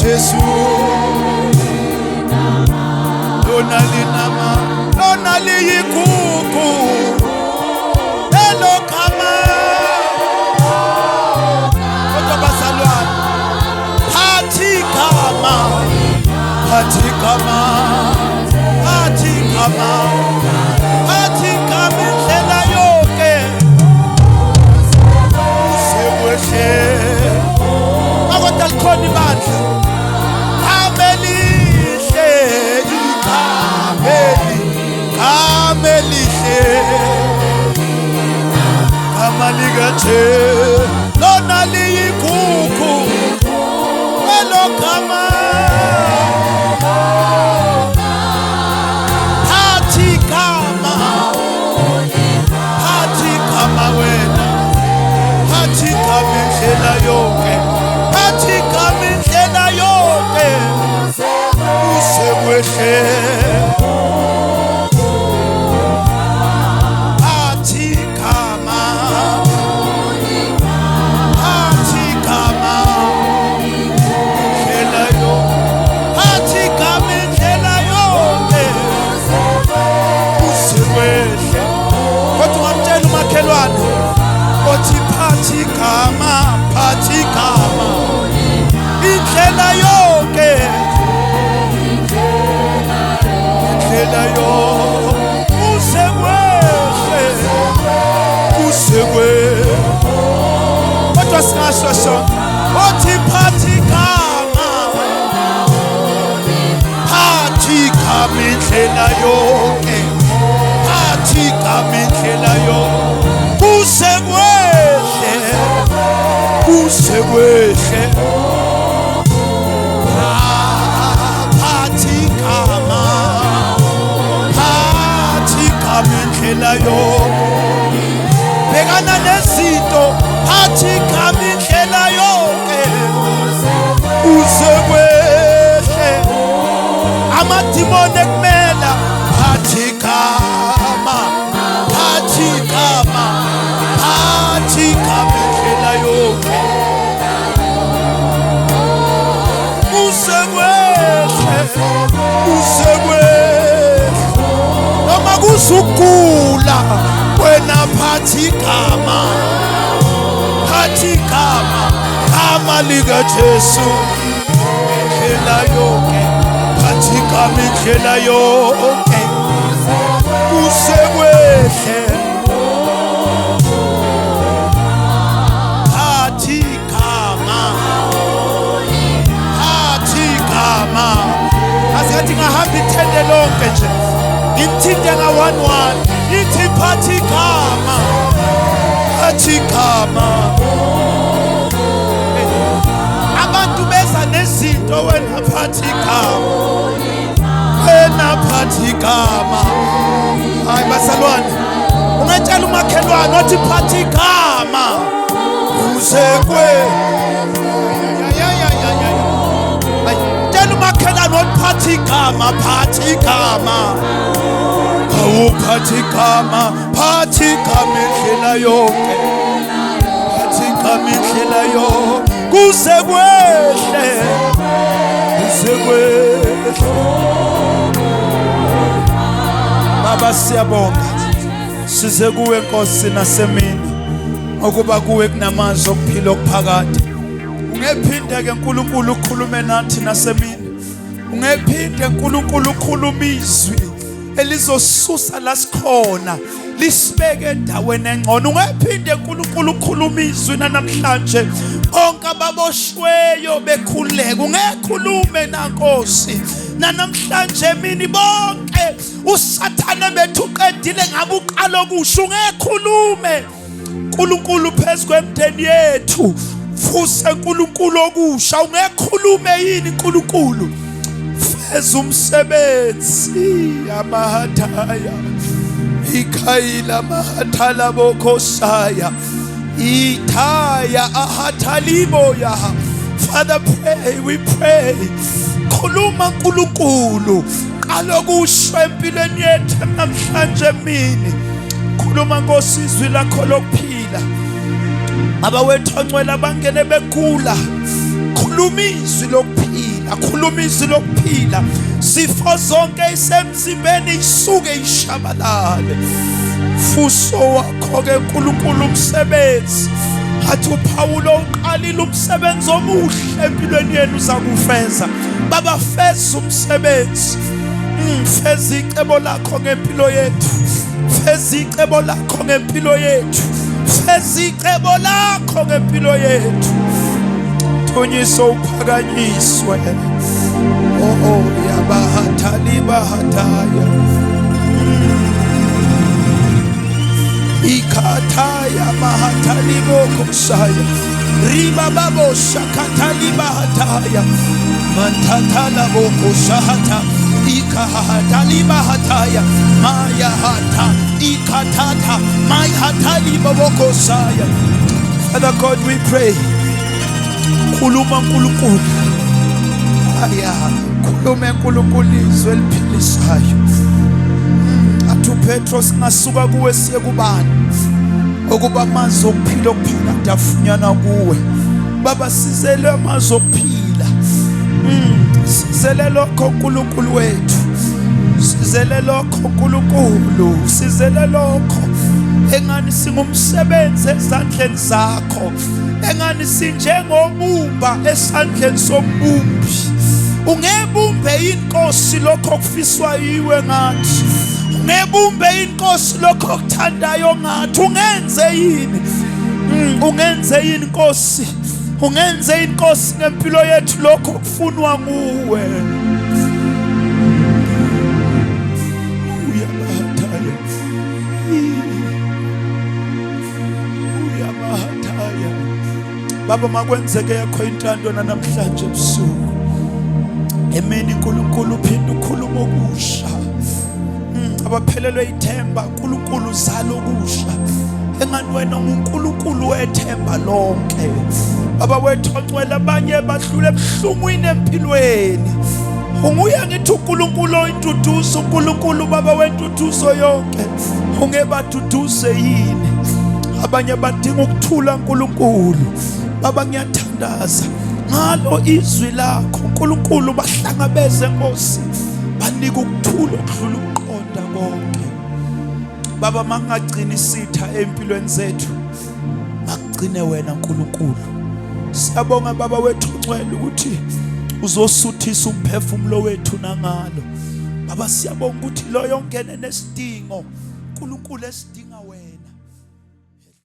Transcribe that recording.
Jesu lona linama lona liyikuku elo kama kodwa bazalwane phathi kama indlela yonke usekwehle akodwa likhona ibandla Kamalikache lona liyikuku elo kama phathi kama wena phathi kama indlela yonke phathi kama indlela yonke usekwehle phathi kama indlela yonke indlela yonke usekwehle kodwa singasho sonke othi phathi kama indlela yonke phathi kama indlela yonke usekwehle phathi kama indlela yonke bekana nezinto phathi kama indlela yonke usekwehle amadimoni ekumela phathi kama indlela yonke usekwehle noma kuzugula wena phathi kama lika Jesu indlela yonke phathi kama indlela yonke usekwehle asikhathi ngahamba ithende lonke nje ngimthinte nga-1-1 ithi phathi kama abantu beza nezinto wena phathi kama hayi bazalwane ungatshela umakhelwane othi phathi kama usekwehle phathi igama, phathi igama. Awuphathi igama, phathi igama indlela yonke. Phathi igama indlela yonke. Kuze kwehle, kuze kwehle. Baba siyabonga. Size kuwe Nkosi nasemini. Ukuba kuwe kunamazwi okuphila okuphakade. Ungephinde ke uNkulunkulu ukhulume nathi nasemini. Ungephinde uNkulunkulu ukhuluma izwi elizosusa la sikhona lisibeke endaweni engcono. Ungephinde uNkulunkulu ukhuluma izwi namhlanje bonke ababoshweyo bekhuleka. Ungekhulume na Nkosi namhlanje mini bonke uSathane bethu uqedile ngabe uqala okusho. Ungekhulume uNkulunkulu phezu kwemndeni yethu. Fuse uNkulunkulu okusha. Ungekhulume yini uNkulunkulu feza umsebenzi amahataya ikhayila mahatala bokhosaya ithaya ahataliboya. Father, pray, we pray. Khuluma uNkulunkulu qala okusha empilweni yethu namhlanje mini. Khuluma Nkosi izwi lakho lokuphila. Abawethu ongcwele abangene begula. Khuluma izwi lokuphila, khuluma izwi lokuphila. Sifo zonke isemzimbeni isuke ishabalale. Fuso wakho ke uNkulunkulu umsebenzi. Athi uPawulo uqalile umsebenzi omuhle empilweni yenu uzakufeza. Baba feza umsebenzi. Feza icebo lakho ngempilo yethu. Feza icebo lakho ngempilo yethu. Feza icebo lakho ngempilo yethu. Thonyiso uphakanyiswe. Oh yabahatali bahataya. Ikataya mahatali bokoshaya. Riba babo shakatali bahataya. Mantatala bokoshahata. Ikahatali bahataya. Maya hata. Ikatata. Maya hatali bokoshaya. Father God, we pray. Khuluma uNkulunkulu. Aya, khuluma uNkulunkulu izwi eliphilisayo. Athu Petro singasuka kuwe siye kubani. Ukuba amazwi okuphila okuphakade afunyana kuwe. Baba sizele amazwi okuphila. Sizele lokho uNkulunkulu wethu. Sizele lokho uNkulunkulu. Sizele lokho engani singumsebenzi ezandleni zakho. Engani sinjengobumba esandleni sombumbi. Ungebumbe inkosi lokho kufiswa yiwe ngathi. Ungebumbe inkosi lokho kuthandayo ngathi. Ungenze yini? Ungenze yini Nkosi? Ungenze inkosi ngempilo yethu lokho kufunwa nguwe. Uyabahataya. Uyabahataya. Baba makwenzeke yakho intando namhlanje ebusuku. Emini uNkulunkulu uphinde ukhuluma okusha. Abaphelelwe ithemba uNkulunkulu uzala okusha. Engani wena uNkulunkulu wethemba lonke. Baba wethu ongcwele abanye badlule ebuhlungwini empilweni. Unguye ngithi uNkulunkulu oyintuduzo, uNkulunkulu baba wentuduzo yonke. Ungebaduduze yini? Abanye badinga ukuthula uNkulunkulu. Baba ngiyathandaza ngalo izwi lakho uNkulunkulu bahlangabeze Nkosi. Banika ukuthula okudlula ukuqonda konke. Baba mangagcini sitha empilweni zethu. Makugcine wena uNkulunkulu. Siyabonga baba wethu ongcwele ukuthi uzosuthisa umphefumulo wethu nangalo. Baba siyabonga ukuthi lo yongene nesidingo uNkulunkulu esidingo